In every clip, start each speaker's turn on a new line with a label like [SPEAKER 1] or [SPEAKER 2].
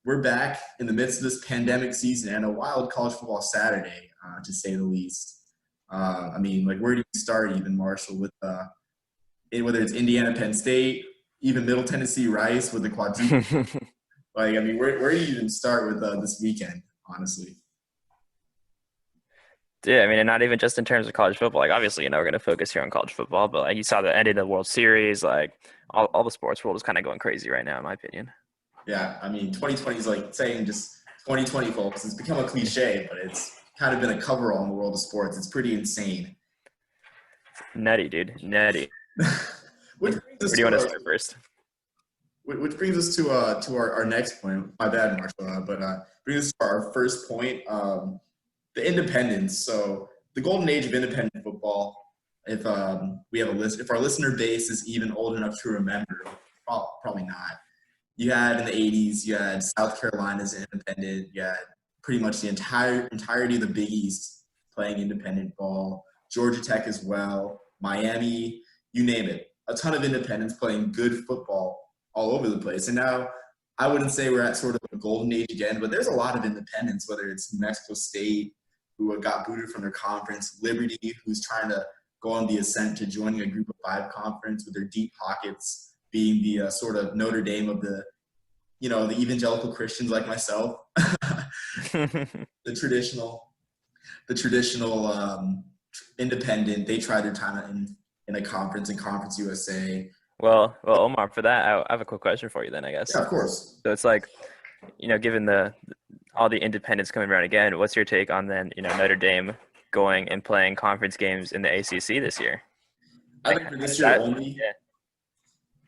[SPEAKER 1] we're back in the midst of this pandemic season and a wild college football Saturday, to say the least. Where do you start even, Marshall, with whether it's Indiana, Penn State, even Middle Tennessee, Rice with the quadruple? Where do you even start with this weekend, honestly?
[SPEAKER 2] Yeah, I mean, and not even just in terms of college football. Like, obviously, we're going to focus here on college football, but like you saw the end of the World Series, like all the sports world is kind of going crazy right now, in my opinion.
[SPEAKER 1] Yeah, 2020 is like saying just 2020, folks. It's become a cliche, but it's kind of been a coverall in the world of sports. It's pretty insane.
[SPEAKER 2] Nutty, dude. Nutty.
[SPEAKER 1] Which
[SPEAKER 2] Where
[SPEAKER 1] brings us
[SPEAKER 2] do you
[SPEAKER 1] to
[SPEAKER 2] want to start first?
[SPEAKER 1] our next point. My bad, Marshall, but brings us to our first point. The independence. So the golden age of independent football. If we have if our listener base is even old enough to remember, probably not. You had in the 80s, you had South Carolina as independent. You had pretty much the entirety of the Big East playing independent ball. Georgia Tech as well. Miami, you name it. A ton of independents playing good football all over the place. And now I wouldn't say we're at sort of a golden age again, but there's a lot of independents, whether it's New Mexico State, who got booted from their conference, Liberty, who's trying to go on the ascent to joining a group of five conference with their deep pockets, being the sort of Notre Dame of the evangelical Christians like myself. the traditional independent. They try their time in a conference in Conference USA.
[SPEAKER 2] Well, Omar, for that, I have a quick question for you then, I guess.
[SPEAKER 1] Yeah, of course.
[SPEAKER 2] So it's like, given all the independents coming around again, what's your take on then, Notre Dame going and playing conference games in the ACC this year?
[SPEAKER 1] I think for this year only. Yeah.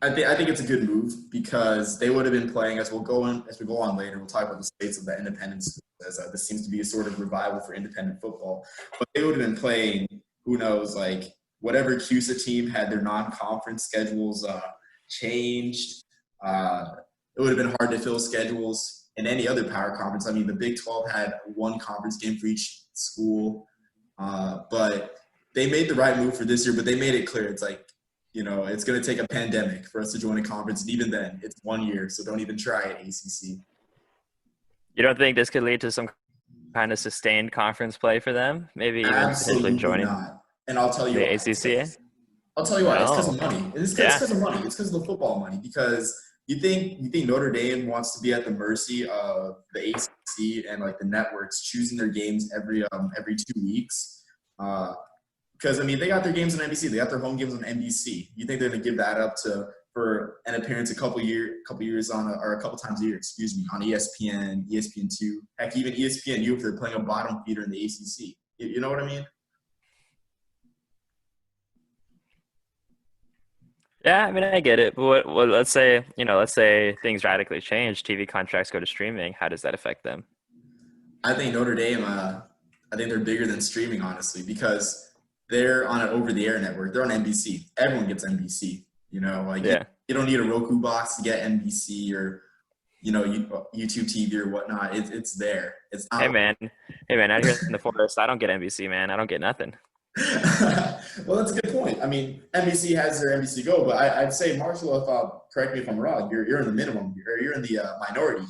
[SPEAKER 1] I think it's a good move because they would have been playing, as we go on later, we'll talk about the states of the independents, as this seems to be a sort of revival for independent football. But they would have been playing, who knows, like whatever CUSA team had their non-conference schedules changed. It would have been hard to fill schedules in any other power conference. I mean, the Big 12 had one conference game for each school. But they made the right move for this year, but they made it clear. It's like, it's going to take a pandemic for us to join a conference. And even then, it's 1 year, so don't even try at ACC.
[SPEAKER 2] You don't think this could lead to some kind of sustained conference play for them? Maybe even
[SPEAKER 1] Absolutely
[SPEAKER 2] potentially joining
[SPEAKER 1] not. And I'll tell you
[SPEAKER 2] the
[SPEAKER 1] why.
[SPEAKER 2] ACC?
[SPEAKER 1] I'll tell you why. It's because of money. It's because of money. It's because of the football money. Because you think Notre Dame wants to be at the mercy of the ACC and like the networks choosing their games every 2 weeks. Because they got their games on NBC. They got their home games on NBC. You think they're going to give that up for an appearance a couple years or a couple times a year, on ESPN, ESPN2, heck, even ESPNU if they're playing a bottom feeder in the ACC. You know what I mean?
[SPEAKER 2] Yeah, I get it. But let's say things radically change, TV contracts go to streaming. How does that affect them?
[SPEAKER 1] I think Notre Dame, they're bigger than streaming, honestly, because they're on an over-the-air network. They're on NBC. Everyone gets NBC. You don't need a Roku box to get NBC or, YouTube TV or whatnot. It's there. It's not.
[SPEAKER 2] Hey man, out here in the forest, I don't get NBC, man. I don't get nothing.
[SPEAKER 1] Well, that's a good point. NBC has their NBC Go, but I'd say, Marshall, correct me if I'm wrong, you're in the minimum, or you're in the minority.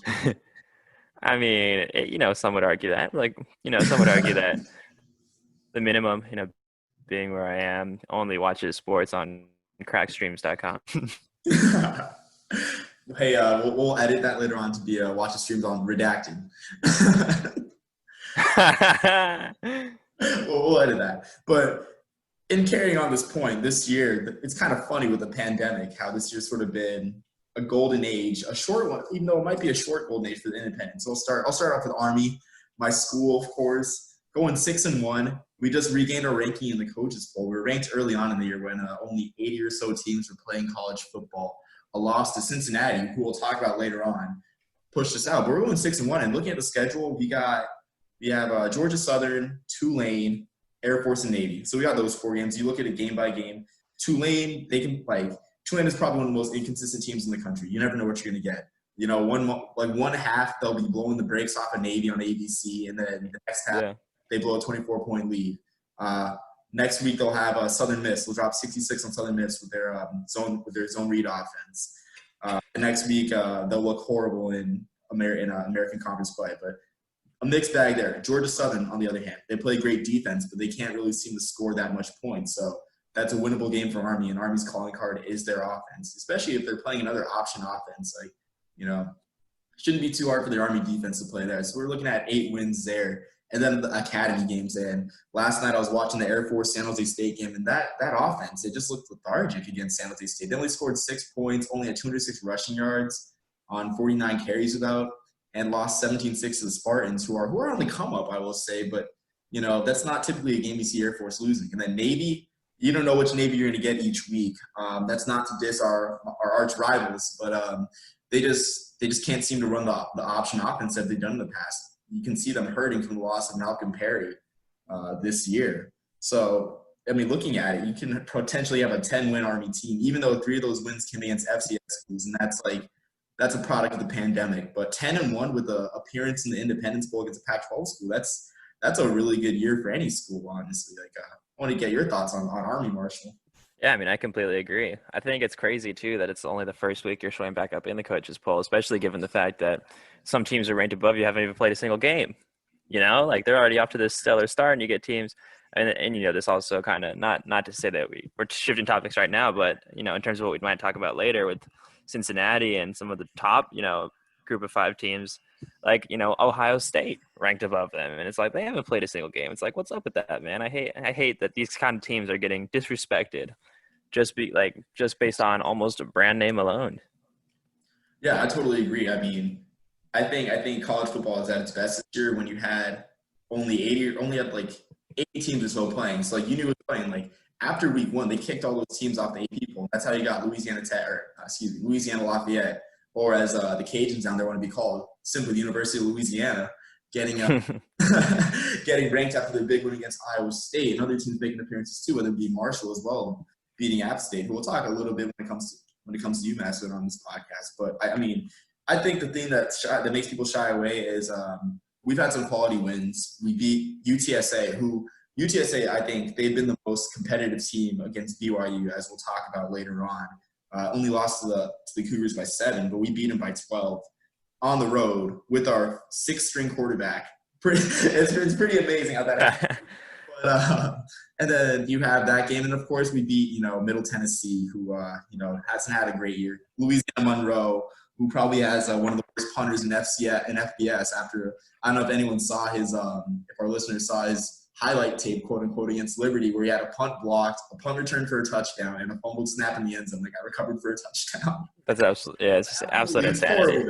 [SPEAKER 2] Some would argue that. Some would argue that the minimum, being where I am, only watches sports on crackstreams.com.
[SPEAKER 1] Hey, we'll edit that later on to be watch the streams on Redacted. We'll edit that. But in carrying on this point, this year, it's kind of funny with the pandemic, how this year's sort of been a golden age, a short one, even though it might be a short golden age for the independents. So I'll start off with Army, my school, of course, going 6-1. We just regained our ranking in the coaches poll. We were ranked early on in the year when only 80 or so teams were playing college football. A loss to Cincinnati, who we'll talk about later on, pushed us out. But we're going 6-1, and looking at the schedule, we have Georgia Southern, Tulane, Air Force, and Navy. So we got those 4 games. You look at it game by game. Tulane, Tulane is probably one of the most inconsistent teams in the country. You never know what you're going to get. One half, they'll be blowing the brakes off of Navy on ABC, and then the next half, they blow a 24-point lead. Next week, they'll have Southern Miss. They'll drop 66 on Southern Miss with their zone read offense. The next week, they'll look horrible in American Conference play. But a mixed bag there. Georgia Southern, on the other hand, they play great defense, but they can't really seem to score that much points. So that's a winnable game for Army, and Army's calling card is their offense, especially if they're playing another option offense. Like, shouldn't be too hard for the Army defense to play there. So we're looking at 8 wins there. And then the academy games. And last night I was watching the Air Force San Jose State game, and that offense, it just looked lethargic against San Jose State. They only scored 6 points, only had 206 rushing yards on 49 carries and lost 17-6 to the Spartans, who are on the come up, I will say. But, that's not typically a game you see Air Force losing. And then Navy, you don't know which Navy you're going to get each week. That's not to diss our arch rivals, but they just can't seem to run the option offense that they've done in the past. You can see them hurting from the loss of Malcolm Perry this year. So, looking at it, you can potentially have a 10-win Army team, even though 3 of those wins came against FCS schools, and that's a product of the pandemic. But 10-1 with an appearance in the Independence Bowl against a Pac-12 school, that's a really good year for any school, honestly. I want to get your thoughts on Army, Marshall.
[SPEAKER 2] Yeah, I completely agree. I think it's crazy, too, that it's only the first week you're showing back up in the coaches poll, especially given the fact that some teams are ranked above you haven't even played a single game. They're already off to this stellar start, and you get teams. And this also kind of, not to say that we're shifting topics right now, but, in terms of what we might talk about later with Cincinnati and some of the top, group of 5 teams, Ohio State ranked above them. And it's like, they haven't played a single game. It's like, what's up with that, man? I hate that these kind of teams are getting disrespected just based on almost a brand name alone.
[SPEAKER 1] Yeah, I totally agree. I think college football is at its best this year when you had only 80 teams or so playing. So you knew it was playing. After week 1, they kicked all those teams off the 8 people. That's how you got Louisiana Lafayette, or as the Cajuns down there want to be called, simply the University of Louisiana, getting ranked after their big win against Iowa State, and other teams making appearances too, whether it be Marshall as well, beating App State. But we'll talk a little bit when it comes to UMass on this podcast. But I think the thing that makes people shy away is we've had some quality wins. We beat UTSA, I think they've been the most competitive team against BYU, as we'll talk about later on. Only lost to the Cougars by 7, but we beat them by 12 on the road with our 6th-string quarterback. It's pretty amazing how that happened. But, and then you have that game, and of course we beat Middle Tennessee, who hasn't had a great year. Louisiana Monroe, who probably has one of the worst punters in FBS. After, I don't know if anyone saw his, if our listeners saw his highlight tape, quote unquote, against Liberty, where he had a punt blocked, a punt return for a touchdown, and a fumbled snap in the end zone that got recovered for a touchdown.
[SPEAKER 2] That's absolutely, it's just absolute insanity.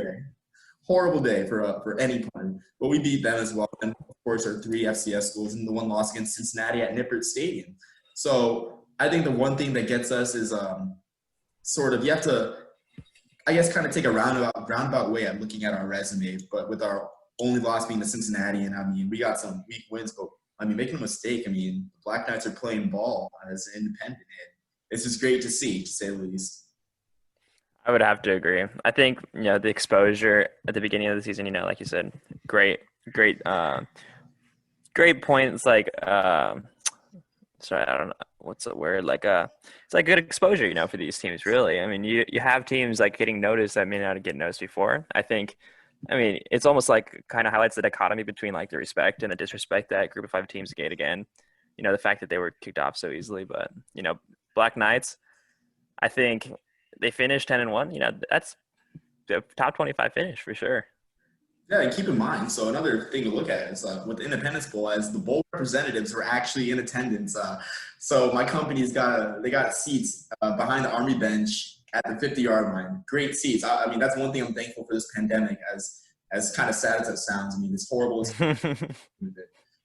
[SPEAKER 1] Horrible day for any punter. But we beat them as well. And of course, our 3 FCS schools, and the one loss against Cincinnati at Nippert Stadium. So I think the one thing that gets us is you have to, I guess, kind of take a roundabout way at looking at our resume. But with our only loss being to Cincinnati, and we got some weak wins, but making a mistake. The Black Knights are playing ball as an independent, and it's just great to see, to say the least.
[SPEAKER 2] I would have to agree. I think, the exposure at the beginning of the season, like you said, great points. Sorry, I don't know what's the word. It's good exposure, for these teams, really. You have teams getting noticed that may not get noticed before. I think. It's almost kind of highlights the dichotomy between the respect and the disrespect that group of 5 teams get again. The fact that they were kicked off so easily, but Black Knights, I think they finished 10-1. That's the top 25 finish for sure.
[SPEAKER 1] Yeah, and keep in mind, so another thing to look at is with the Independence Bowl, as the bowl representatives were actually in attendance. So my company's got seats behind the Army bench at the 50-yard line. Great seats. That's one thing I'm thankful for this pandemic, as kind of sad as that sounds. It's horrible.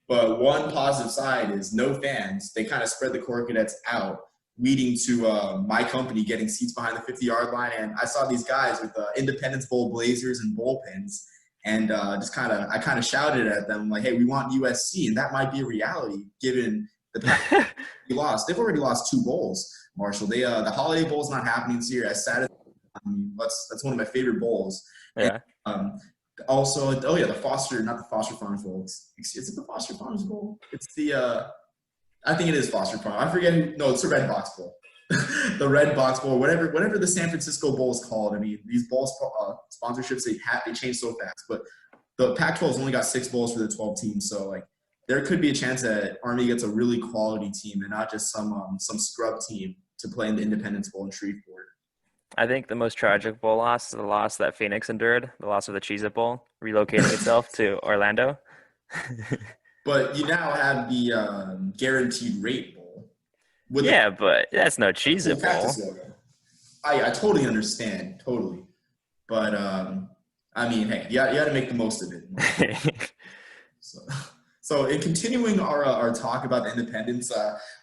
[SPEAKER 1] But one positive side is no fans. They kind of spread the Corps Cadets out, leading to my company getting seats behind the 50-yard line. And I saw these guys with Independence Bowl blazers and bullpens, and I kind of shouted at them hey, we want USC, and that might be a reality given the past we lost. They've already lost 2 bowls. Marshall, the Holiday Bowl is not happening this year. As sad as that's one of my favorite bowls.
[SPEAKER 2] Yeah.
[SPEAKER 1] And, also, the Foster, not the Foster Farms Bowl. Is it the Foster Farms Bowl? It's the I think it is Foster Farm. I forget who. No, it's the Red Box Bowl. the Red Box Bowl, whatever the San Francisco Bowl is called. I mean, these bowl sponsorships they change so fast. But the Pac-12 has only got 6 bowls for the 12 teams, so like there could be a chance that Army gets a really quality team and not just some scrub team to play in the Independence Bowl in Shreveport.
[SPEAKER 2] I think the most tragic bowl loss is the loss that Phoenix endured, the loss of the Cheez-It Bowl, relocating itself to Orlando.
[SPEAKER 1] But you now have the guaranteed rate bowl with the
[SPEAKER 2] Yeah, but that's no
[SPEAKER 1] cool
[SPEAKER 2] Cheez-It Bowl.
[SPEAKER 1] cactus logo. I totally understand, totally. But I mean, hey, you got to make the most of it. So, so in continuing our talk about the independence,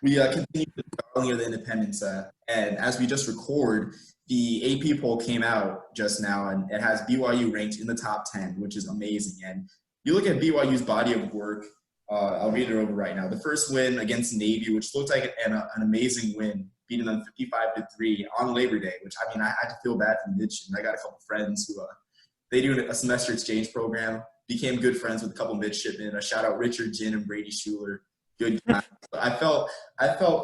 [SPEAKER 1] we continue the darling of the independence, and as we just record, the AP poll came out just now, and it has BYU ranked in the top 10, which is amazing. And you look at BYU's body of work. I'll read it over right now. The first win against Navy, which looked like an amazing win, beating them 55-3 on Labor Day, which I mean, I had to feel bad for the midshipmen. I got a couple friends who they do a semester exchange program, became good friends with a couple midshipmen. A shout out Richard Ginn and Brady Schuler. Good guys. I felt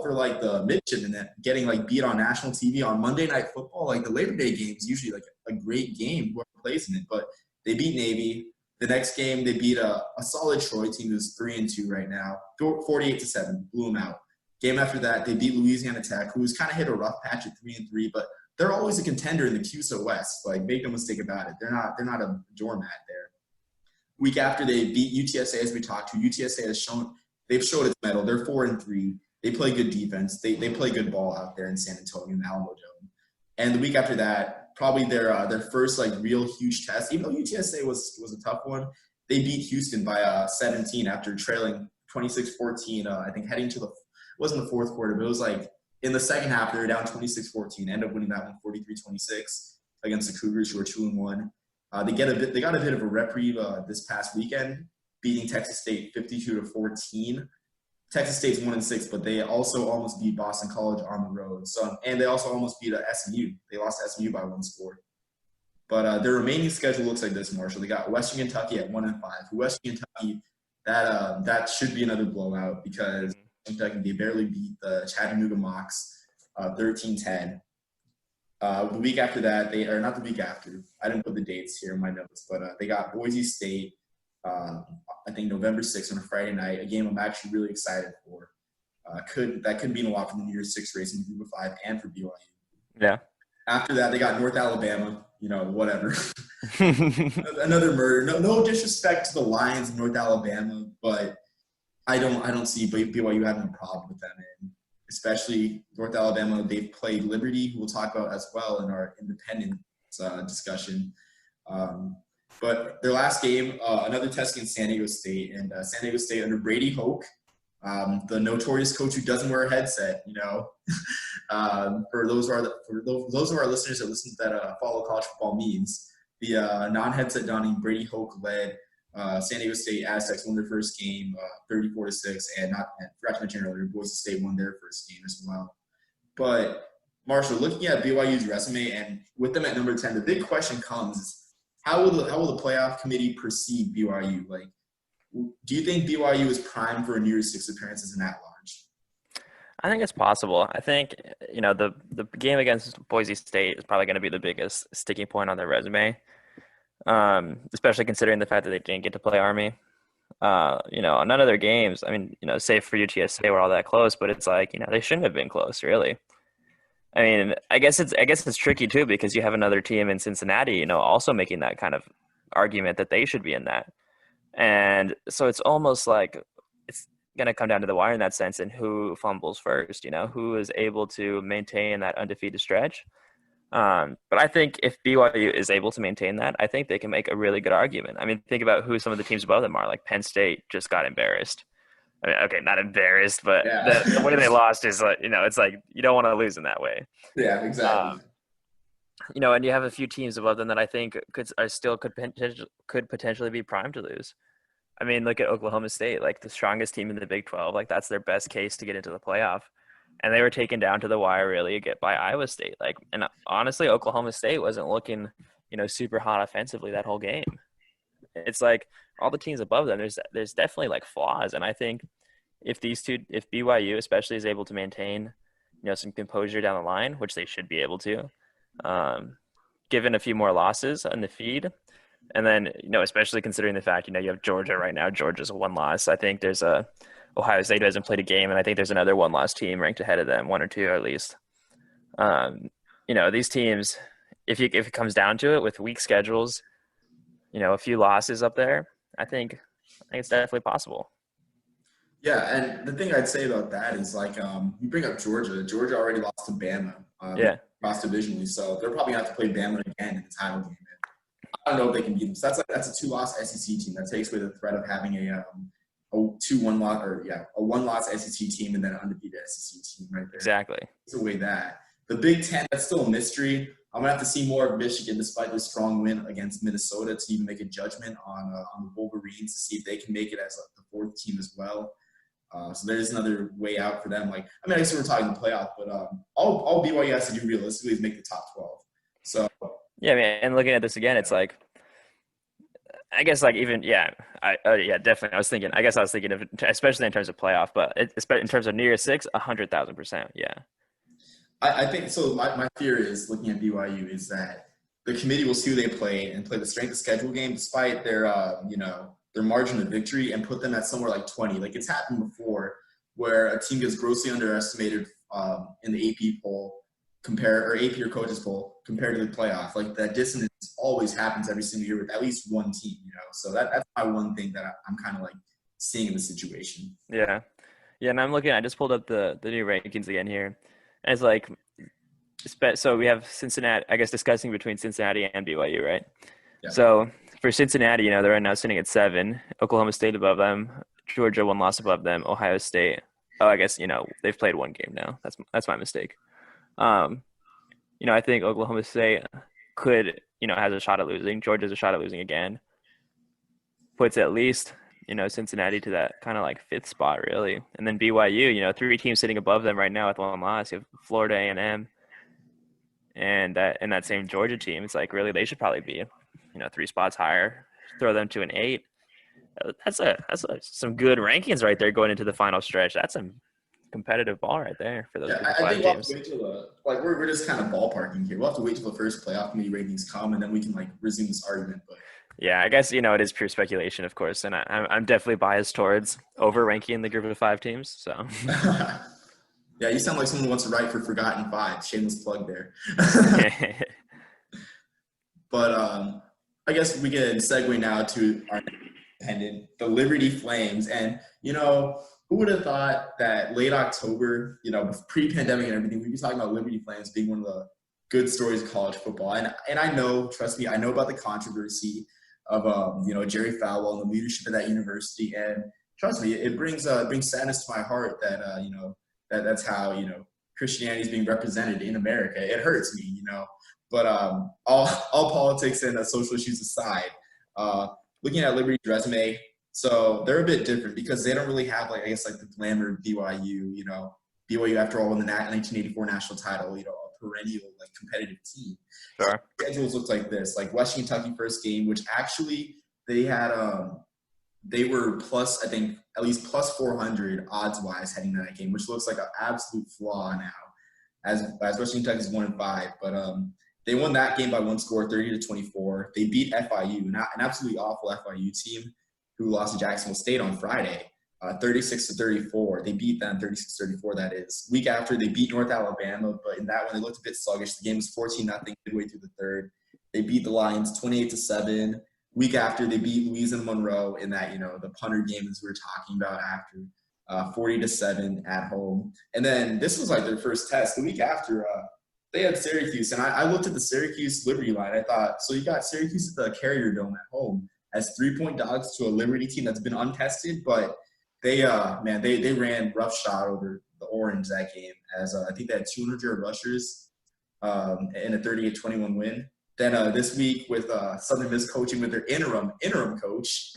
[SPEAKER 1] for like the midshipmen that getting like beat on national TV on Monday Night Football. Like the Labor Day game is usually like a great game, whoever plays in it. But they beat Navy. The next game they beat a solid Troy team who's 3-2 right now, 48-7, blew them out. Game after that they beat Louisiana Tech, who's kind of hit a rough patch at 3-3, but they're always a contender in the CUSA West. Like make no mistake about it, they're not a doormat there. Week after they beat UTSA, as we talked to, UTSA has shown its mettle. They're 4-3. They play good defense. They play good ball out there in San Antonio in the Alamo Dome. And the week after that, probably their first like real huge test. Even though UTSA was a tough one, they beat Houston by 17 after trailing 26-14. I think heading to wasn't the fourth quarter, but it was like in the second half they were down 26-14. Ended up winning that one 43-26 against the Cougars, who were 2-1. They got a bit of a reprieve this past weekend, beating Texas State 52-14. Texas State's 1-6, but they also almost beat Boston College on the road. So, and they also almost beat SMU. They lost to SMU by 1 score. But their remaining schedule looks like this, Marshall. They got Western Kentucky at 1-5. Western Kentucky, that should be another blowout because Kentucky, they barely beat the Chattanooga Mocs 13-10. The week after that, not the week after. I didn't put the dates here in my notes, but they got Boise State. I think November 6th on a Friday night, a game I'm actually really excited for. That could mean a lot for the New Year's Six race in Group of 5 and for BYU.
[SPEAKER 2] Yeah.
[SPEAKER 1] After that, they got North Alabama. Whatever. Another murder. No disrespect to the Lions in North Alabama, but I don't see BYU having a problem with them. And especially North Alabama, they've played Liberty, who we'll talk about as well in our independence discussion. But their last game, another test against San Diego State, and San Diego State under Brady Hoke, the notorious coach who doesn't wear a headset. For those of our listeners that follow college football memes, the non-headset donning Brady Hoke led San Diego State Aztecs won their first game 34-6, and forgot to mention earlier, Boise State won their first game as well. But Marshall, looking at BYU's resume and with them at number 10, the big question comes: How will the playoff committee perceive BYU? Like, do you think BYU is primed for a New Year's Six appearance as an at-large?
[SPEAKER 2] I think it's possible. I think, the game against Boise State is probably going to be the biggest sticking point on their resume, especially considering the fact that they didn't get to play Army. None of their games, save for UTSA, were all that close, but it's like, they shouldn't have been close, really. I mean, I guess it's tricky too because you have another team in Cincinnati, also making that kind of argument that they should be in that, and so it's almost like it's gonna come down to the wire in that sense, and who fumbles first, who is able to maintain that undefeated stretch. But I think if BYU is able to maintain that, I think they can make a really good argument. I mean, think about who some of the teams above them are. Like Penn State just got embarrassed. I mean, okay, not embarrassed, but
[SPEAKER 1] yeah.
[SPEAKER 2] the way they lost is like, it's like you don't want to lose in that way.
[SPEAKER 1] Yeah, exactly.
[SPEAKER 2] And you have a few teams above them that I think could potentially be primed to lose. I mean, look at Oklahoma State, like the strongest team in the Big 12. Like that's their best case to get into the playoff, and they were taken down to the wire really by Iowa State. Like, and honestly, Oklahoma State wasn't looking, super hot offensively that whole game. It's like all the teams above them, there's definitely like flaws. And I think if BYU especially is able to maintain, some composure down the line, which they should be able to. Given a few more losses on the feed, and then especially considering the fact you have Georgia right now. Georgia's a one loss. I think there's a Ohio State who hasn't played a game, and I think there's another one loss team ranked ahead of them, one or two at least. These teams, if it comes down to it, with weak schedules, a few losses up there, I think it's definitely possible.
[SPEAKER 1] Yeah, and the thing I'd say about that is you bring up Georgia. Georgia already lost to Bama.
[SPEAKER 2] Yeah.
[SPEAKER 1] Cross divisionally, so they're probably going to have to play Bama again in the title game. I don't know if they can beat them. So that's a 2-loss SEC team. That takes away the threat of having a 2-1 loss a 1-loss SEC team and then an undefeated SEC team right there.
[SPEAKER 2] Exactly.
[SPEAKER 1] It's away that. The Big Ten, that's still a mystery. I'm gonna have to see more of Michigan despite the strong win against Minnesota to even make a judgment on the Wolverines to see if they can make it as the fourth team as well. So there's another way out for them. I guess we're talking the playoff, but all BYU has to do realistically is make the top 12. So
[SPEAKER 2] yeah, man. And looking at this again, it's like, I guess definitely. I was thinking of, especially in terms of playoff, but in terms of New Year's Six, 100,000%. Yeah.
[SPEAKER 1] I think so. My fear is looking at BYU is that the committee will see who they play and play the strength of schedule game despite their their margin of victory and put them at somewhere like 20. Like it's happened before where a team gets grossly underestimated in the AP poll or AP or coaches poll compared to the playoff. Like that dissonance always happens every single year with at least one team, So that's my one thing that I'm kind of seeing in the situation.
[SPEAKER 2] Yeah. Yeah. And I just pulled up the new rankings again here. And it's so we have Cincinnati, I guess, discussing between Cincinnati and BYU, right?
[SPEAKER 1] Yeah.
[SPEAKER 2] So for Cincinnati, they're right now sitting at 7. Oklahoma State above them. Georgia 1 loss above them. Ohio State. Oh, I guess they've played 1 game now. That's my mistake. I think Oklahoma State could has a shot at losing. Georgia's a shot at losing again. Puts at least Cincinnati to that kind of 5th spot really, and then BYU. 3 teams sitting above them right now with 1 loss. You have Florida A&M, and that same Georgia team. It's really they should probably be 3 spots higher. Throw them to an 8. That's some good rankings right there going into the final stretch. That's some competitive ball right there for those.
[SPEAKER 1] Yeah, I think we'll have to wait till we're just kind of ballparking here. We'll have to wait till the first playoff committee ratings come, and then we can resume this argument. But
[SPEAKER 2] yeah, I guess it is pure speculation, of course, and I'm definitely biased towards over ranking the group of 5 teams. So
[SPEAKER 1] yeah, you sound like someone who wants to write for Forgotten Five. Shameless plug there. But I guess we can segue now to our independent, the Liberty Flames, and who would have thought that late October, pre-pandemic and everything, we'd be talking about Liberty Flames being one of the good stories of college football. And I know, trust me, I know about the controversy of Jerry Falwell and the leadership of that university. And trust me, it brings sadness to my heart that that's how Christianity is being represented in America. It hurts me, But all politics and social issues aside, looking at Liberty's resume. So they're a bit different because they don't really have the glamour of BYU. BYU after all won the 1984 national title. A perennial competitive team.
[SPEAKER 2] Sure.
[SPEAKER 1] Schedules look like this. West Kentucky first game, which actually they had they were plus, I think, at least plus 400 odds wise heading to that game, which looks like an absolute flaw now. As West Kentucky's 1-5, but they won that game by 1 score, 30-24. They beat FIU, an absolutely awful FIU team who lost to Jacksonville State on Friday, 36-34. They beat them 36-34. That is. Week after, they beat North Alabama, but in that one they looked a bit sluggish. The game was 14-0 midway through the third. They beat the Lions 28-7. Week after, they beat Louisiana Monroe in that the punter game as we were talking about after. 40-7 at home. And then this was their first test. The week after, they had Syracuse. And I looked at the Syracuse Liberty line. I thought, so you got Syracuse at the Carrier Dome at home as 3-point dogs to a Liberty team that's been untested. But they ran roughshod over the Orange that game as I think they had 200 rushers in a 38-21 win. Then this week with Southern Miss coaching with their interim coach,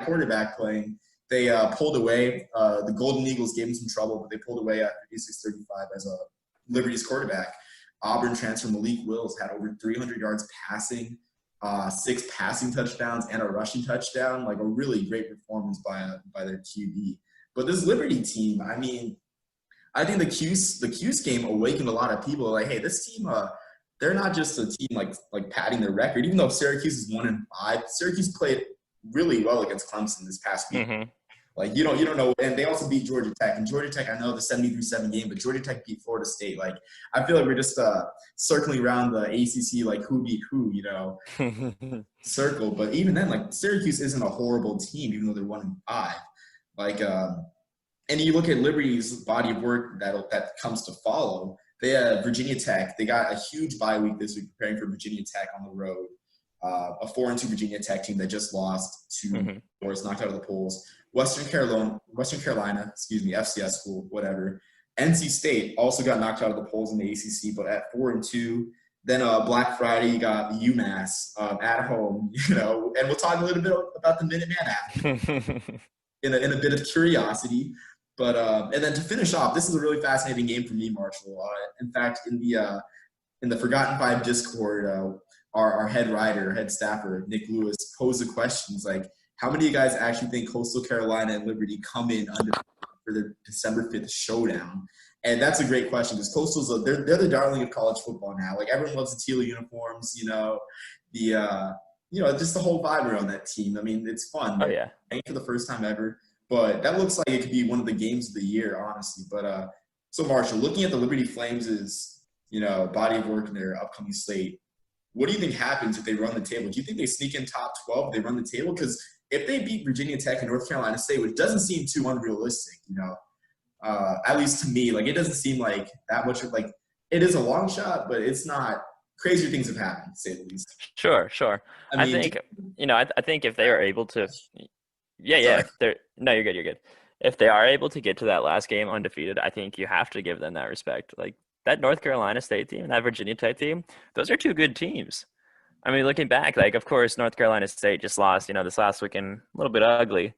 [SPEAKER 1] quarterback playing, they pulled away. The Golden Eagles gave them some trouble, but they pulled away after 86-35 as a Liberty's quarterback. Auburn transfer Malik Wills had over 300 yards passing, 6 passing touchdowns, and a rushing touchdown. A really great performance by their QB. But this Liberty team, I mean, I think the Cuse game awakened a lot of people. Like, hey, this team, they're not just a team like padding their record. Even though Syracuse is 1-5, Syracuse played really well against Clemson this past week.
[SPEAKER 2] Mm-hmm.
[SPEAKER 1] Like you don't know, and they also beat Georgia Tech. And Georgia Tech, I know the 73-7 game, but Georgia Tech beat Florida State. Like I feel like we're just circling around the ACC, like who beat who, circle. But even then, like Syracuse isn't a horrible team, even though they're 1-5. Like, and you look at Liberty's body of work that comes to follow. They have Virginia Tech. They got a huge bye week this week, preparing for Virginia Tech on the road. A 4-2 Virginia Tech team that just lost to or is knocked out of the polls. Western Carolina, FCS school, whatever. NC State also got knocked out of the polls in the ACC, but at 4-2. Then Black Friday, you got UMass at home, and we'll talk a little bit about the Minuteman after in a bit of curiosity. But and then to finish off, this is a really fascinating game for me, Marshall. In fact, in the Forgotten Five Discord, our head staffer, Nick Lewis, posed the questions like, how many of you guys actually think Coastal Carolina and Liberty come in under for their December 5th showdown? And that's a great question because Coastal's they're the darling of college football now. Like everyone loves the teal uniforms, just the whole vibe around that team. I mean, it's fun.
[SPEAKER 2] Oh yeah.
[SPEAKER 1] Playing for the first time ever. But that looks like it could be one of the games of the year, honestly. But so Marshall, looking at the Liberty Flames' body of work in their upcoming slate, what do you think happens if they run the table? Do you think they sneak in top 12 if they run the table? Because if they beat Virginia Tech and North Carolina State, which doesn't seem too unrealistic, at least to me, like it doesn't seem like that much of like it is a long shot, but it's not. Crazier things have happened, to say the least.
[SPEAKER 2] Sure. I think I think if they are able to, yeah. No, you're good. If they are able to get to that last game undefeated, I think you have to give them that respect. Like that North Carolina State team and that Virginia Tech team, those are two good teams. I mean, looking back, like of course North Carolina State just lost, this last weekend, a little bit ugly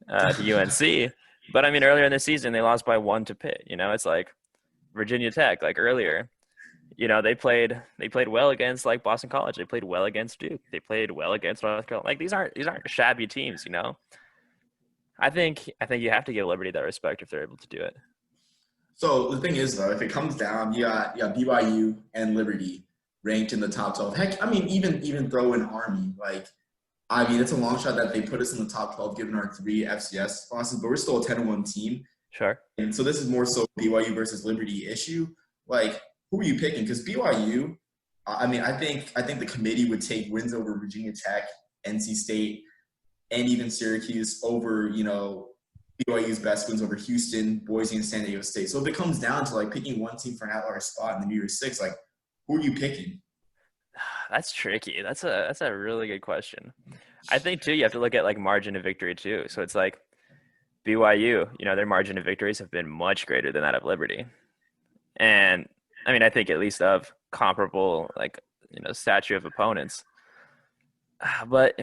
[SPEAKER 2] to UNC. But I mean, earlier in the season they lost by 1 to Pitt. It's like Virginia Tech, like earlier. They played well against like Boston College. They played well against Duke. They played well against North Carolina. Like these aren't shabby teams, I think you have to give Liberty that respect if they're able to do it.
[SPEAKER 1] So the thing is though, if it comes down, you got BYU and Liberty ranked in the top 12. Heck, I mean, even throw in Army. Like, I mean, it's a long shot that they put us in the top 12 given our 3 FCS losses, but we're still a 10-1 team.
[SPEAKER 2] Sure.
[SPEAKER 1] And so this is more so BYU versus Liberty issue. Like, who are you picking? Because BYU, I mean, I think the committee would take wins over Virginia Tech, NC State, and even Syracuse over, BYU's best wins over Houston, Boise, and San Diego State. So if it comes down to like picking one team for an outlier spot in the New Year's Six, like who are you picking?
[SPEAKER 2] That's tricky. That's a really good question. I think too you have to look at like margin of victory too. So it's like BYU, their margin of victories have been much greater than that of Liberty. And I mean, I think at least of comparable like, stature of opponents. But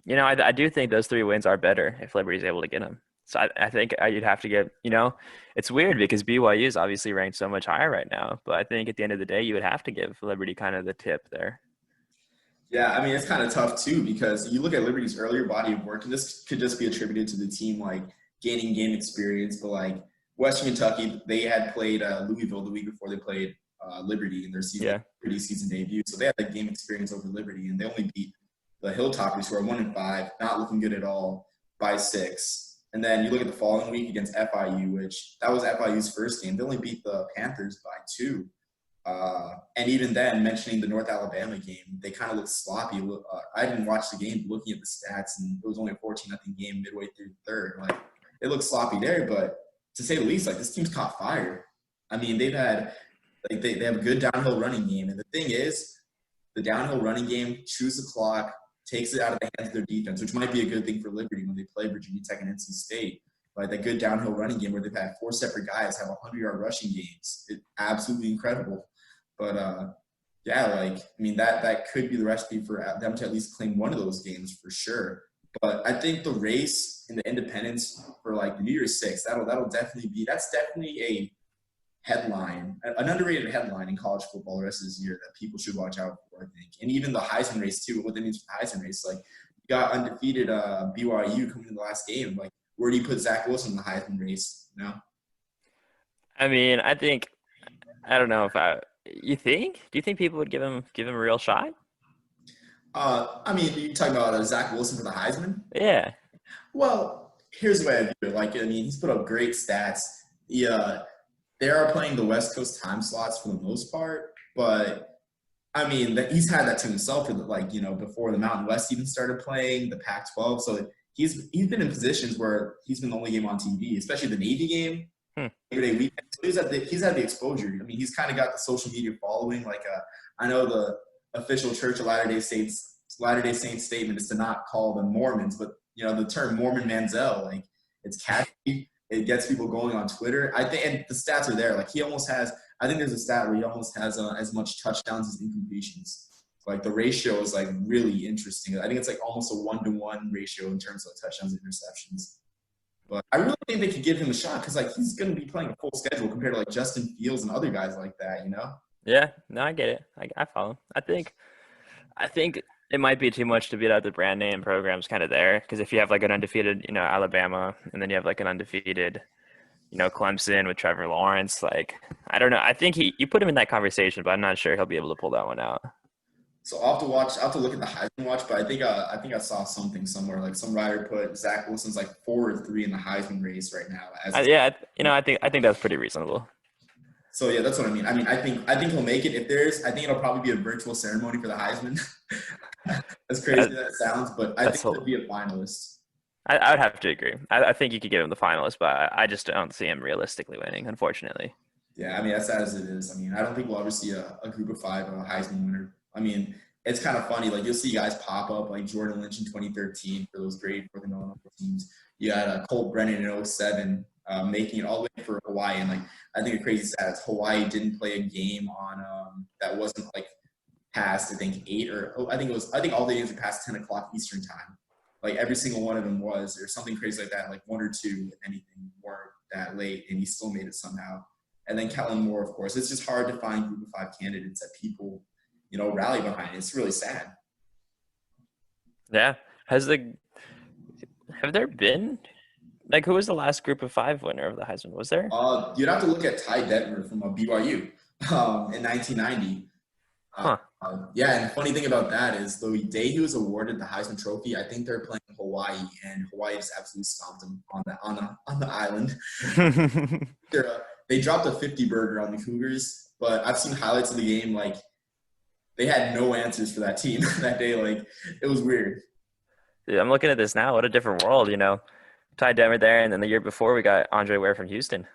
[SPEAKER 2] I do think those 3 wins are better if Liberty's able to get them. So I think you'd have to get, it's weird because BYU is obviously ranked so much higher right now. But I think at the end of the day, you would have to give Liberty kind of the tip there.
[SPEAKER 1] Yeah, I mean, it's kind of tough too because you look at Liberty's earlier body of work, and this could just be attributed to the team like gaining game experience. But like Western Kentucky, they had played Louisville the week before they played Liberty in their Liberty season debut. So they had that game experience over Liberty, and they only beat the Hilltoppers, who are 1-5, not looking good at all, by 6. And then you look at the following week against FIU, which that was FIU's first game. They only beat the Panthers by 2. And even then, mentioning the North Alabama game, they kind of looked sloppy. I didn't watch the game, but looking at the stats, and it was only a 14-0 game midway through the third. Like, it looked sloppy there, but to say the least, like this team's caught fire. I mean, they've had like they have a good downhill running game, and the thing is, the downhill running game chews the clock, takes it out of the hands of their defense, which might be a good thing for Liberty when they play Virginia Tech and NC State. Like that good downhill running game where they've had 4 separate guys have 100-yard rushing games. It's absolutely incredible. But I mean that could be the recipe for them to at least claim one of those games for sure. But I think the race in the independents for like the New Year's Six, that's definitely a headline, an underrated headline in college football the rest of this year that people should watch out for, I think. And even the Heisman race too, what that means for the Heisman race. Like you got undefeated BYU coming in the last game. Like where do you put Zach Wilson in the Heisman race?
[SPEAKER 2] I mean, I don't know if I. You think? Do you think people would give him a real shot?
[SPEAKER 1] I mean, you talking about Zach Wilson for the Heisman?
[SPEAKER 2] Yeah.
[SPEAKER 1] Well, here's the way I view it. Like, I mean, he's put up great stats. Yeah, they are playing the West Coast time slots for the most part, but I mean, he's had that to himself for before the Mountain West even started playing the Pac-12. So he's been in positions where he's been the only game on TV, especially the Navy game.
[SPEAKER 2] Hmm.
[SPEAKER 1] Labor Day weekend. So he's had the exposure. I mean, he's kind of got the social media following. I know the official Church of Latter Day Saints statement is to not call them Mormons, but the term Mormon Manziel, like it's catchy. It gets people going on Twitter. I think, and the stats are there. Like he almost has. I think there's a stat where he almost has as much touchdowns as incompletions. Like the ratio is like really interesting. I think it's like almost a 1-to-1 ratio in terms of touchdowns and interceptions. But I really think they could give him a shot because like he's going to be playing a full schedule compared to like Justin Fields and other guys like that.
[SPEAKER 2] Yeah. No, I get it. I follow. I think it might be too much to beat out the brand name programs kind of there because if you have like an undefeated, Alabama, and then you have like an undefeated, Clemson with Trevor Lawrence, like I don't know. I think you put him in that conversation, but I'm not sure he'll be able to pull that one out.
[SPEAKER 1] So I'll have to watch. I'll have to look at the Heisman watch, but I think I saw something somewhere. Like some writer put Zach Wilson's like 4 or 3 in the Heisman race right now.
[SPEAKER 2] Yeah, I think that's pretty reasonable.
[SPEAKER 1] So yeah, that's what I mean. I think he'll make it. I think it'll probably be a virtual ceremony for the Heisman. As crazy as
[SPEAKER 2] That,
[SPEAKER 1] that sounds, but I
[SPEAKER 2] that's
[SPEAKER 1] think he'll be a finalist.
[SPEAKER 2] I would have to agree. I think you could give him the finalist, but I just don't see him realistically winning, unfortunately.
[SPEAKER 1] Yeah, I mean, as sad as it is, I mean, I don't think we'll ever see a group of 5 Heisman winner. I mean, it's kind of funny. Like, you'll see guys pop up, like Jordan Lynch in 2013 for those great Northern Illinois teams. You had Colt Brennan in '07 making it all the way for Hawaii. And, like, I think a crazy stat is Hawaii didn't play a game on that wasn't, like, past, I think, 8 or – I think all the games were past 10 o'clock Eastern time. Like, every single one of them was or something crazy like that. Like, 1 or 2, if anything, weren't that late, and he still made it somehow. And then Kellen Moore, of course. It's just hard to find group of 5 candidates that people, rally behind. It's really sad.
[SPEAKER 2] Yeah. Have there been like who was the last group of 5 winner of the Heisman? Was there?
[SPEAKER 1] You'd have to look at Ty Detmer from BYU in 1990.
[SPEAKER 2] Huh.
[SPEAKER 1] Yeah, and the funny thing about that is the day he was awarded the Heisman Trophy, I think they're playing Hawaii, and Hawaii just absolutely stomped him on the island. They dropped a 50 burger on the Cougars, but I've seen highlights of the game. Like they had no answers for that team that day. Like it was weird.
[SPEAKER 2] Dude, I'm looking at this now. What a different world, Ty Detmer there, and then the year before we got Andre Ware from Houston.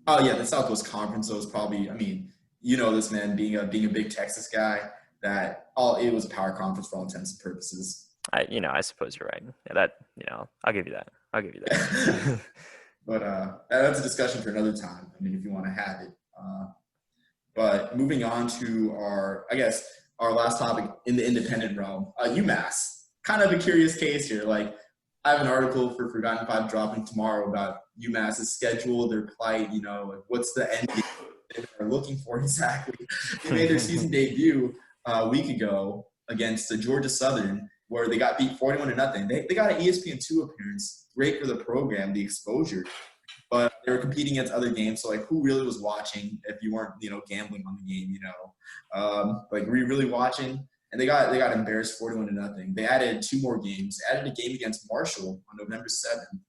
[SPEAKER 1] Oh yeah, the Southwest Conference. So it's probably. I mean, this man being a big Texas guy. That it was a power conference for all intents and purposes.
[SPEAKER 2] I suppose you're right. Yeah, that I'll give you that. I'll give you that.
[SPEAKER 1] But that's a discussion for another time. I mean, if you want to have it. But moving on to our last topic in the independent realm, UMass. Kind of a curious case here. Like, I have an article for Forgotten Five dropping tomorrow about UMass's schedule, their plight. Like what's the end game they're looking for exactly. They made their season debut a week ago against Georgia Southern, where they got beat 41-0. They got an ESPN2 appearance. Great for the program, the exposure. But they were competing against other games, so like, who really was watching if you weren't, gambling on the game, like, were you really watching? And they got embarrassed 41-0. They added 2 more games. They added a game against Marshall on November 7th,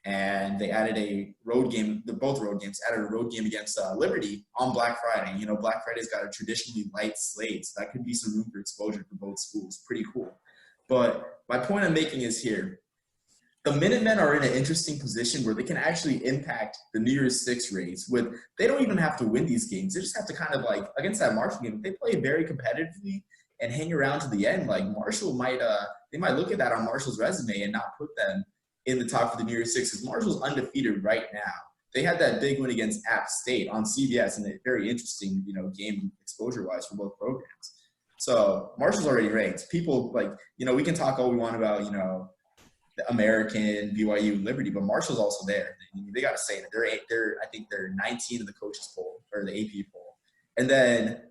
[SPEAKER 1] and they added a road game. They're both road games. Added a road game against Liberty on Black Friday. Black Friday's got a traditionally light slate, so that could be some room for exposure for both schools. Pretty cool. But my point I'm making is here. The Minutemen are in an interesting position where they can actually impact the New Year's Six race. They don't even have to win these games. They just have to kind of like against that Marshall game. If they play very competitively and hang around to the end, like Marshall might they might look at that on Marshall's resume and not put them in the top for the New Year's Six because Marshall's undefeated right now. They had that big win against App State on CBS and a very interesting game exposure wise for both programs. So Marshall's already ranked. People like we can talk all we want about American, BYU, Liberty, but Marshall's also there. They got to say that I think they're 19 in the coaches poll or the AP poll. And then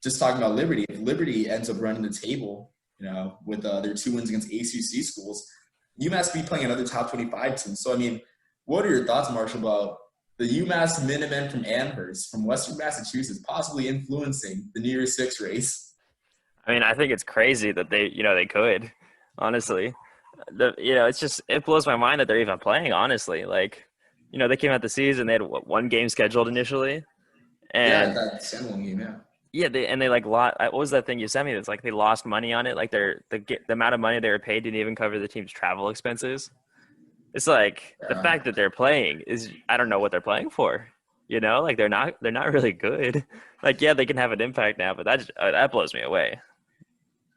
[SPEAKER 1] just talking about Liberty, if Liberty ends up running the table, with their 2 wins against ACC schools, UMass be playing another top 25 team. So I mean, what are your thoughts, Marshall, about The UMass Minutemen from Amherst, from Western Massachusetts, possibly influencing the New Year's Six race.
[SPEAKER 2] I mean, I think it's crazy that they could, honestly. It's just it blows my mind that they're even playing. Honestly, like, they came out the season, they had one game scheduled initially,
[SPEAKER 1] Yeah,
[SPEAKER 2] and
[SPEAKER 1] that San game, yeah.
[SPEAKER 2] yeah, they like lot. What was that thing you sent me? It's like they lost money on it. Like the amount of money they were paid didn't even cover the team's travel expenses. It's like the
[SPEAKER 1] Yeah.
[SPEAKER 2] fact that they're playing is I don't know what they're playing for. Like they're not really good. Like yeah, they can have an impact now, but that blows me away.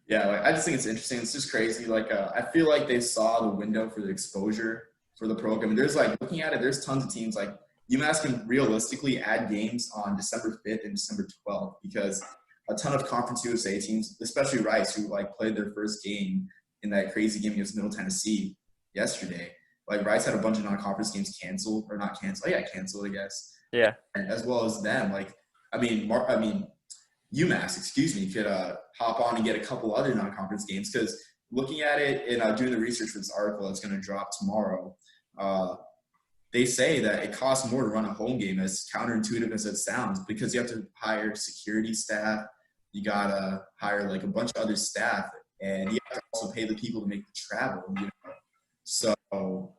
[SPEAKER 1] Yeah, like I just think it's interesting. It's just crazy. Like I feel like they saw the window for the exposure for the program. And there's like looking at it, there's tons of teams like UMass can realistically add games on December 5th and December 12th because a ton of Conference USA teams, especially Rice, who like played their first game in that crazy game against Middle Tennessee yesterday. Like Rice had a bunch of non-conference games canceled or not canceled. Oh yeah, canceled, I guess.
[SPEAKER 2] Yeah.
[SPEAKER 1] And as well as them. Like I mean, UMass, excuse me, could hop on and get a couple other non-conference games because looking at it and doing the research for this article that's going to drop tomorrow, they say that it costs more to run a home game, as counterintuitive as it sounds, because you have to hire security staff, you got to hire like a bunch of other staff, and you have to also pay the people to make the travel. So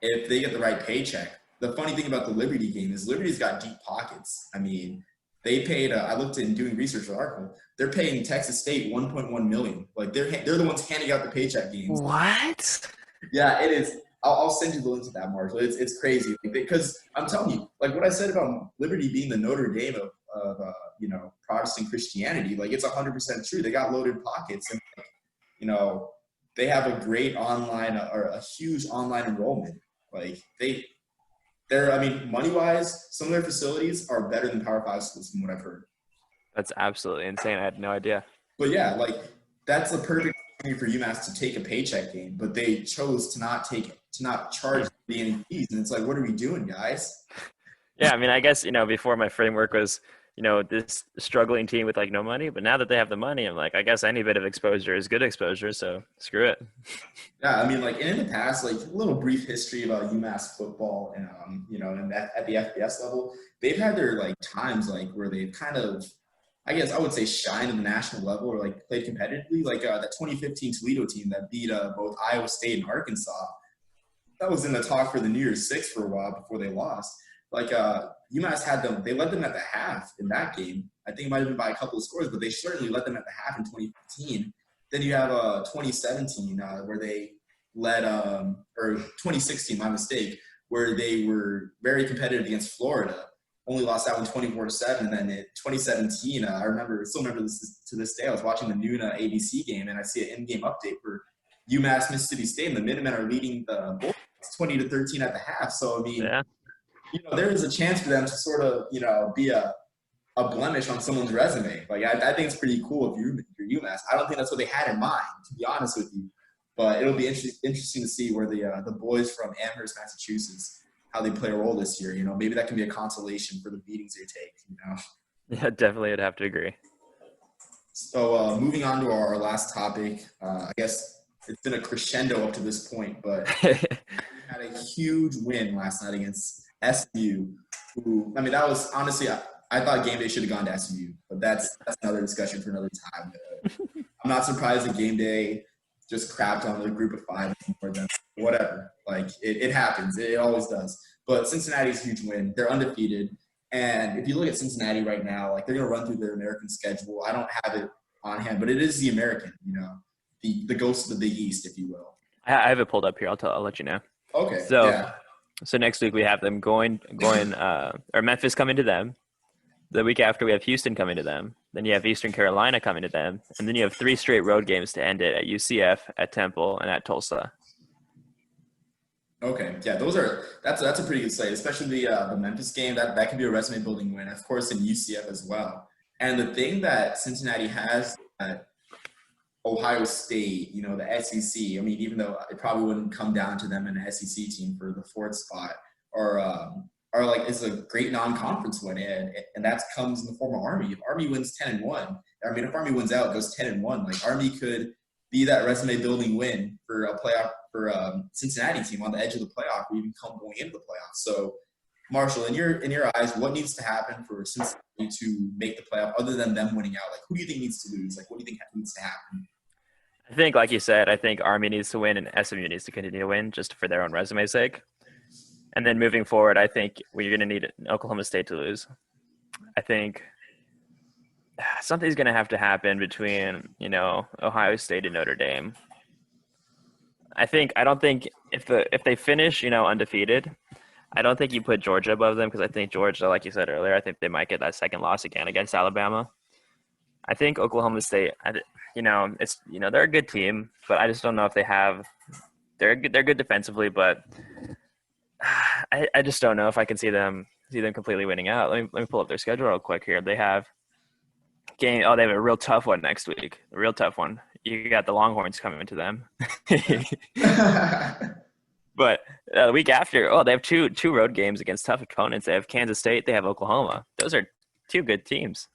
[SPEAKER 1] if they get the right paycheck, the funny thing about the Liberty game is Liberty's got deep pockets. I mean, they paid. I looked in doing research for the article. They're paying Texas State $1.1 million. Like they're the ones handing out the paycheck games.
[SPEAKER 2] What?
[SPEAKER 1] Yeah, it is. I'll send you the link to that, Marshall. It's crazy because I'm telling you, like what I said about Liberty being the Notre Dame of Protestant Christianity, like it's 100% true. They got loaded pockets, and they have a great online or a huge online enrollment. Like I mean, money-wise, some of their facilities are better than Power 5 schools from what I've heard.
[SPEAKER 2] That's absolutely insane. I had no idea.
[SPEAKER 1] But yeah, like that's the perfect opportunity for UMass to take a paycheck game, but they chose to not charge any fees. And it's like, what are we doing, guys?
[SPEAKER 2] Yeah, I mean, I guess, before my framework was, this struggling team with like no money, but now that they have the money, I'm like, I guess any bit of exposure is good exposure, so screw it.
[SPEAKER 1] Yeah, I mean, like in the past, like a little brief history about UMass football and and at the FBS level, they've had their like times like where they've kind of, I guess I would say, shined at the national level or like played competitively, like that 2015 Toledo team that beat both Iowa State and Arkansas. That was in the talk for the New Year's Six for a while before they lost. Like UMass had them, they led them at the half in that game. I think it might have been by a couple of scores, but they certainly led them at the half in 2015. Then you have 2017 where they led, or 2016, my mistake, where they were very competitive against Florida. Only lost that one 24-7. And then in 2017, I still remember this to this day. I was watching the noon ABC game, and I see an in-game update for UMass Mississippi State, and the Minutemen are leading the Bulldogs 20-13 at the half. So I mean,
[SPEAKER 2] Yeah.
[SPEAKER 1] there is a chance for them to sort of be a blemish on someone's resume. Like I think it's pretty cool if you're UMass. I don't think that's what they had in mind, to be honest with you. But it'll be interesting to see where the boys from Amherst, Massachusetts, how they play a role this year. Maybe that can be a consolation for the beatings they take.
[SPEAKER 2] Yeah, definitely would have to agree.
[SPEAKER 1] So moving on to our last topic, I guess it's been a crescendo up to this point, but we had a huge win last night against SMU. Who, I mean, that was honestly, I thought game day should have gone to SMU, but that's another discussion for another time. I'm not surprised that game day just crapped on the group of five or them. Whatever. Like it happens. It always does. But Cincinnati's a huge win. They're undefeated. And if you look at Cincinnati right now, like they're going to run through their American schedule. I don't have it on hand, but it is the American, the ghost of the Big East, if you will.
[SPEAKER 2] I have it pulled up here. I'll let you know.
[SPEAKER 1] Okay.
[SPEAKER 2] So,
[SPEAKER 1] yeah.
[SPEAKER 2] So next week we have them going, or Memphis coming to them. The week after we have Houston coming to them. Then you have Eastern Carolina coming to them. And then you have 3 straight road games to end it at UCF, at Temple, and at Tulsa.
[SPEAKER 1] Okay, yeah, that's a pretty good slate, especially the Memphis game. That can be a resume building win, of course, in UCF as well. And the thing that Cincinnati has at Ohio State, the SEC. I mean, even though it probably wouldn't come down to them in an SEC team for the 4th spot, are like is a great non-conference win, and that comes in the form of Army. If Army wins 10-1, I mean, if Army wins out, it goes 10-1. Like Army could be that resume building win for a playoff for Cincinnati team on the edge of the playoff, or even come going into the playoffs. So Marshall, in your eyes, what needs to happen for Cincinnati to make the playoff, other than them winning out? Like, who do you think needs to lose? Like, what do you think needs to happen?
[SPEAKER 2] I think, like you said, I think Army needs to win and SMU needs to continue to win just for their own resume's sake. And then moving forward, I think we're going to need Oklahoma State to lose. I think something's going to have to happen between, Ohio State and Notre Dame. I don't think if they finish, undefeated, I don't think you put Georgia above them because I think Georgia, like you said earlier, I think they might get that second loss again against Alabama. I think Oklahoma State, they're a good team, but I just don't know if they have. They're good defensively, but I just don't know if I can see them completely winning out. Let me pull up their schedule real quick here. They have they have a real tough one next week. A real tough one. You got the Longhorns coming to them. But the week after, they have two road games against tough opponents. They have Kansas State. They have Oklahoma. Those are two good teams.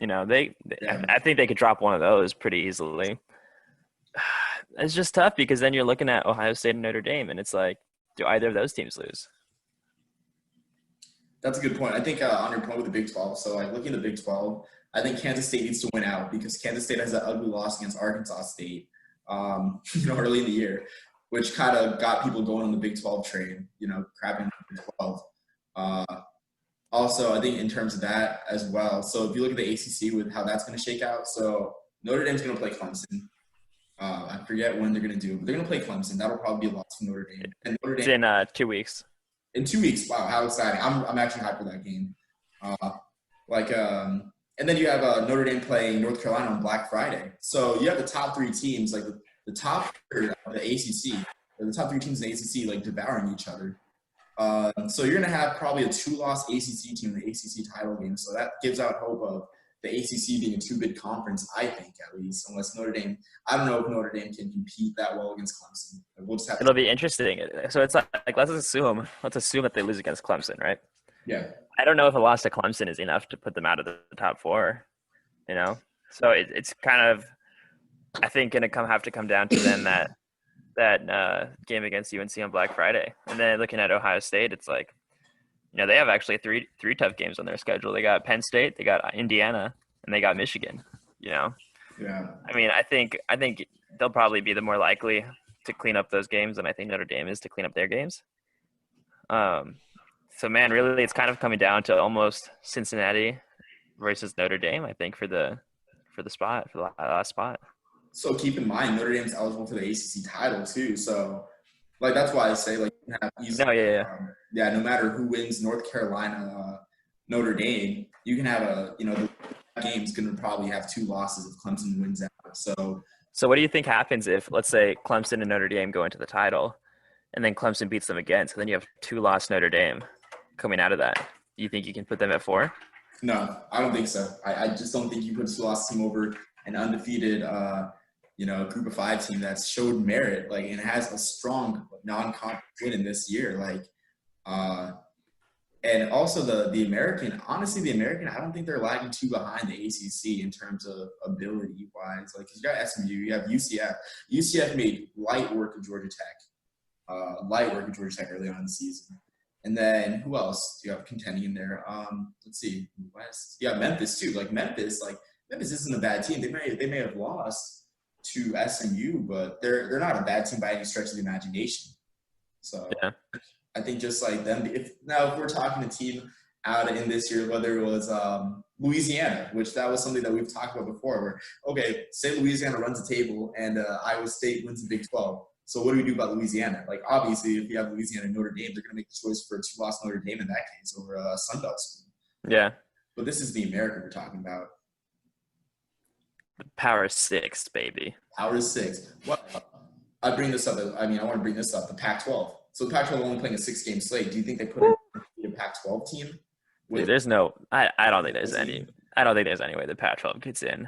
[SPEAKER 2] I think they could drop one of those pretty easily. It's just tough because then you're looking at Ohio State and Notre Dame, and it's like, do either of those teams lose?
[SPEAKER 1] That's a good point. I think on your point with the Big 12, so like looking at the Big 12, I think Kansas State needs to win out because Kansas State has that ugly loss against Arkansas State, early in the year, which kind of got people going on the Big 12 train, crapping the Big 12. Also, I think in terms of that as well, so if you look at the ACC with how that's going to shake out, so Notre Dame's going to play Clemson. I forget when they're going to do, but they're going to play Clemson. That'll probably be a loss for Notre Dame. And Notre Dame
[SPEAKER 2] it's in 2 weeks.
[SPEAKER 1] In 2 weeks. Wow, how exciting. I'm actually hyped for that game. And then you have Notre Dame playing North Carolina on Black Friday. So you have the top three teams, like the top third of the ACC, or the top three teams in the ACC, like devouring each other. So you're going to have probably a 2-loss ACC team in the ACC title game. So that gives out hope of the ACC being a two-bid conference, I think, at least, unless Notre Dame – I don't know if Notre Dame can compete that well against Clemson. We'll just have
[SPEAKER 2] It'll be interesting. So it's like let's assume that they lose against Clemson, right?
[SPEAKER 1] Yeah.
[SPEAKER 2] I don't know if a loss to Clemson is enough to put them out of the top four, So it's kind of, I think, going to have to come down to then that game against UNC on Black Friday. And then looking at Ohio State, it's like, they have actually three tough games on their schedule. They got Penn State, they got Indiana, and they got Michigan.
[SPEAKER 1] Yeah.
[SPEAKER 2] I mean, I think they'll probably be the more likely to clean up those games than I think Notre Dame is to clean up their games. So man, really, it's kind of coming down to almost Cincinnati versus Notre Dame, I think, for the last spot.
[SPEAKER 1] So keep in mind, Notre Dame's eligible for the ACC title too. So, that's why I say you can have easily, no matter who wins North Carolina, Notre Dame, you can have the game's going to probably have 2 losses if Clemson wins out.
[SPEAKER 2] So what do you think happens if, let's say, Clemson and Notre Dame go into the title, and then Clemson beats them again? So then you have 2-loss Notre Dame coming out of that. Do you think you can put them at 4?
[SPEAKER 1] No, I don't think so. I just don't think you put a 2-loss team over an undefeated, group of 5 team that's showed merit, and has a strong non-conference win in this year. And also the American, honestly, I don't think they're lagging too behind the ACC in terms of ability-wise. Because you got SMU, you have UCF. UCF made light work of Georgia Tech. Early on in the season. And then who else do you have contending in there? Let's see, West. Yeah, Memphis too. Memphis isn't a bad team. They may have lost to SMU, but they're not a bad team by any stretch of the imagination. So yeah. I think just like them. If we're talking a team out in this year, whether it was Louisiana, which that was something that we've talked about before, where say Louisiana runs the table and Iowa State wins the Big 12. So what do we do about Louisiana? Obviously, if you have Louisiana and Notre Dame, they're going to make the choice for a 2-loss Notre Dame in that case over a Sun Belt school.
[SPEAKER 2] Yeah.
[SPEAKER 1] But this is the America we're talking about.
[SPEAKER 2] The Power 6, baby.
[SPEAKER 1] Power 6. Well, I bring this up. I want to bring this up. The Pac-12. So the Pac-12 only playing a 6-game slate. Do you think they put in a Pac-12 team?
[SPEAKER 2] Dude, there's no. I don't think there's any. I don't think there's any way the Pac-12 gets in.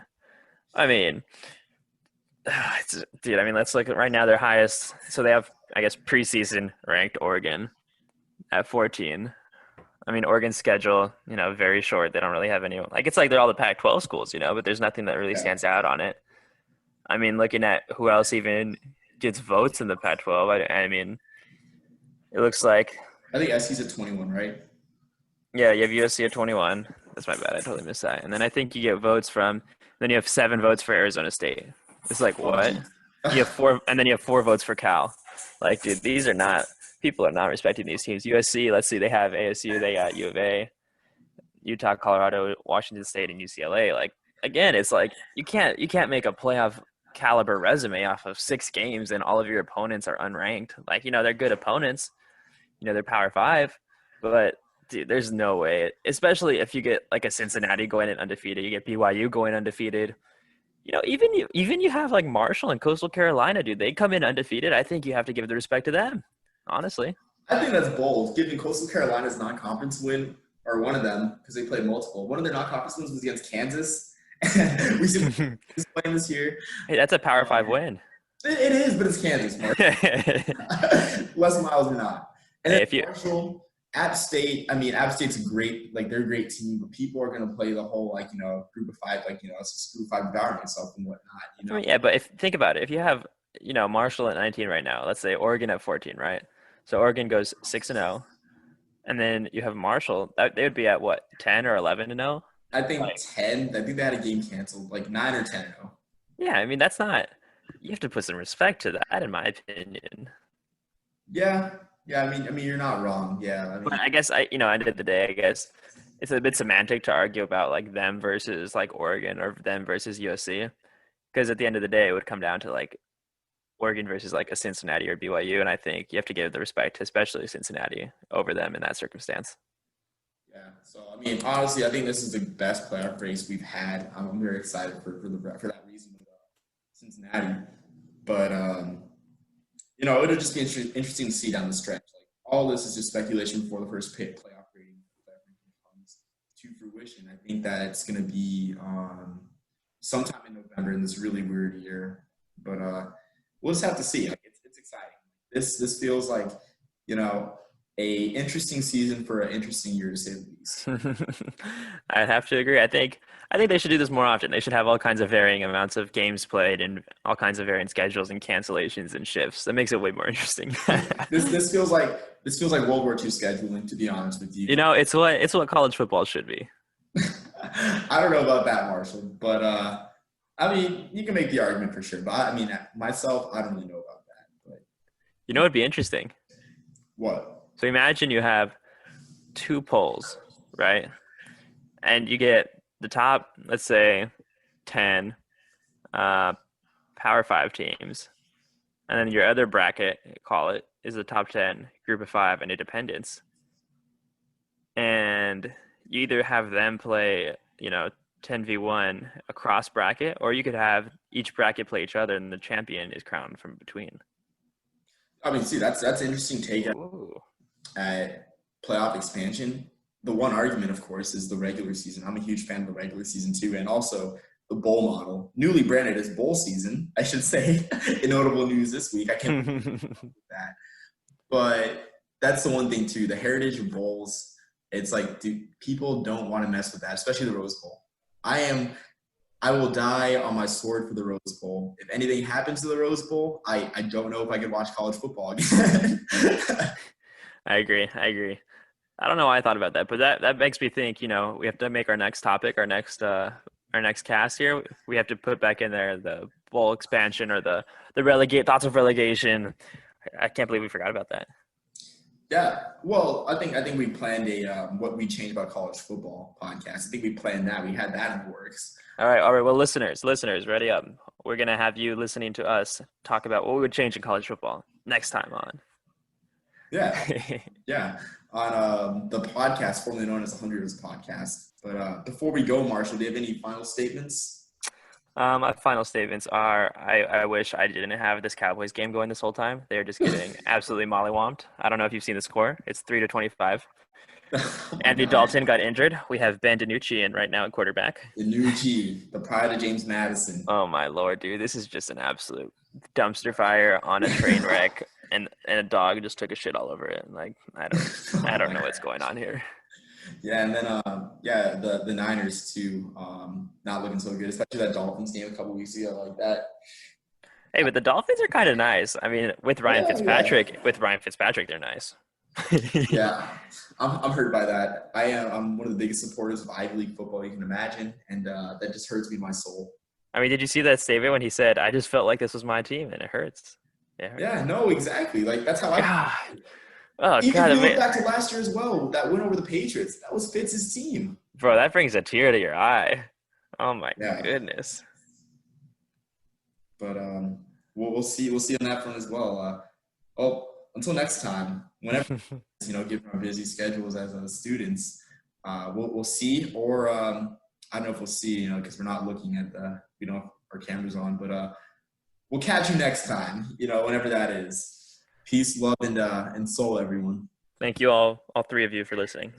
[SPEAKER 2] Let's look at right now their highest. So they have, I guess, preseason ranked Oregon at 14. Oregon's schedule, very short. They don't really have any. It's like they're all the Pac-12 schools, but there's nothing that really stands out on it. Looking at who else even gets votes in the Pac-12, it looks like
[SPEAKER 1] I think SC's at 21, right?
[SPEAKER 2] Yeah, you have USC at 21. That's my bad. I totally missed that. And then I think you get votes from. Then you have 7 votes for Arizona State. It's like
[SPEAKER 1] Oh,
[SPEAKER 2] what?
[SPEAKER 1] geez.
[SPEAKER 2] You have 4, and then you have 4 votes for Cal. Like, dude, these are not. People are not respecting these teams. USC. Let's see. They have ASU. They got U of A, Utah, Colorado, Washington State, and UCLA. Like again, it's like you can't make a playoff caliber resume off of 6 games and all of your opponents are unranked. Like they're good opponents. They're Power Five, but dude, there's no way. Especially if you get like a Cincinnati going in undefeated, you get BYU going undefeated. Even you have like Marshall and Coastal Carolina, dude. They come in undefeated. I think you have to give the respect to them. Honestly.
[SPEAKER 1] I think that's bold. Giving Coastal Carolina's non-conference win, or one of them, because they played multiple. One of their non-conference wins was against Kansas. We see Kansas playing this year.
[SPEAKER 2] Hey, that's a Power Five win.
[SPEAKER 1] It is, but it's Kansas, Mark. Les Miles or not. And then
[SPEAKER 2] Hey, if you
[SPEAKER 1] Marshall, App State. I mean, App State's a great, like they're a great team, but people are gonna play the whole group of five, it's just group of five devouring itself and whatnot.
[SPEAKER 2] Yeah, but think about it. If you have, Marshall at 19 right now, let's say Oregon at 14, right? So Oregon goes 6-0, and then you have Marshall. They would be at what, 10 or 11-0?
[SPEAKER 1] I think 10. I think they had a game canceled, like 9 or 10-0.
[SPEAKER 2] Yeah, I mean that's not. You have to put some respect to that, in my opinion.
[SPEAKER 1] Yeah. I mean, you're not wrong. Yeah. I mean,
[SPEAKER 2] But I guess end of the day, I guess it's a bit semantic to argue about like them versus like Oregon or them versus USC, because at the end of the day, it would come down to like Oregon versus like a Cincinnati or BYU, and I think you have to give the respect, especially Cincinnati, over them in that circumstance.
[SPEAKER 1] yeah. So I mean, honestly, I think this is the best playoff race we've had. I'm very excited for that reason with Cincinnati. But it'll just be interesting to see down the stretch. Like all this is just speculation before the first playoff rating comes to fruition. I think that it's going to be sometime in November in this really weird year. But we'll just have to see. Like it's exciting. This feels like a interesting season for an interesting year, to say the least.
[SPEAKER 2] I'd have to agree. I think they should do this more often. They should have all kinds of varying amounts of games played and all kinds of varying schedules and cancellations and shifts. That makes it way more interesting.
[SPEAKER 1] This feels like World War II scheduling, to be honest with you.
[SPEAKER 2] It's what college football should be.
[SPEAKER 1] I don't know about that, Marshall, but I mean, you can make the argument for sure. But I mean, myself, I don't really know about that. But
[SPEAKER 2] It'd be interesting.
[SPEAKER 1] What?
[SPEAKER 2] So imagine you have 2 polls, right? And you get the top, let's say, 10 Power 5 teams. And then your other bracket, call it, is the top 10 group of 5 and independents. And you either have them play, 10v1 across bracket, or you could have each bracket play each other and the champion is crowned from between.
[SPEAKER 1] I mean, see, that's an interesting take at playoff expansion. The one argument, of course, is the regular season. I'm a huge fan of the regular season too, and also the bowl model, newly branded as bowl season, I should say. In notable news this week, I can't believe that. But that's the one thing too. The heritage of bowls. It's like, dude, people don't want to mess with that, especially the Rose Bowl. I will die on my sword for the Rose Bowl. If anything happens to the Rose Bowl, I don't know if I could watch college football again.
[SPEAKER 2] I agree. I don't know why I thought about that, but that makes me think, we have to make our next topic, our next cast here. We have to put back in there the bowl expansion or the thoughts of relegation. I can't believe we forgot about that.
[SPEAKER 1] Yeah. Well, I think we planned a what we changed about college football podcast. I think we planned that. We had that in the works.
[SPEAKER 2] All right. Well, listeners, ready up. We're going to have you listening to us talk about what we would change in college football next time on.
[SPEAKER 1] Yeah. Yeah. On the podcast formerly known as the 100 Years Podcast. But before we go, Marshall, do you have any final statements?
[SPEAKER 2] My final statements are: I wish I didn't have this Cowboys game going this whole time. They're just getting absolutely mollywomped. I don't know if you've seen the score. It's 3-25. Andy Dalton got injured. We have Ben DiNucci in right now at quarterback.
[SPEAKER 1] DiNucci, the pride of James Madison.
[SPEAKER 2] Oh my Lord, dude! This is just an absolute dumpster fire on a train wreck, and a dog just took a shit all over it. Like I don't know what's going on here.
[SPEAKER 1] Yeah, and then the Niners too, not looking so good, especially that Dolphins game a couple weeks ago, like that.
[SPEAKER 2] Hey, but the Dolphins are kind of nice. I mean, with Ryan Fitzpatrick, they're nice.
[SPEAKER 1] Yeah, I'm hurt by that. I'm one of the biggest supporters of Ivy League football you can imagine, and that just hurts me in my soul.
[SPEAKER 2] I mean, did you see that statement when he said, "I just felt like this was my team," and it hurts. Yeah.
[SPEAKER 1] Yeah, no, exactly. Like that's how I.
[SPEAKER 2] God. Oh
[SPEAKER 1] Even
[SPEAKER 2] God,
[SPEAKER 1] if
[SPEAKER 2] I
[SPEAKER 1] you look
[SPEAKER 2] mean,
[SPEAKER 1] back to last year as well, that win over the Patriots, that was Fitz's team.
[SPEAKER 2] bro, that brings a tear to your eye. Oh my
[SPEAKER 1] Yeah,
[SPEAKER 2] goodness.
[SPEAKER 1] but we'll see on that front as well. Well, until next time, whenever given our busy schedules as students, we'll see. Or I don't know if we'll see, because we're not looking at we don't have our cameras on, but we'll catch you next time. Whenever that is. Peace, love, and soul, everyone.
[SPEAKER 2] Thank you all three of you for listening.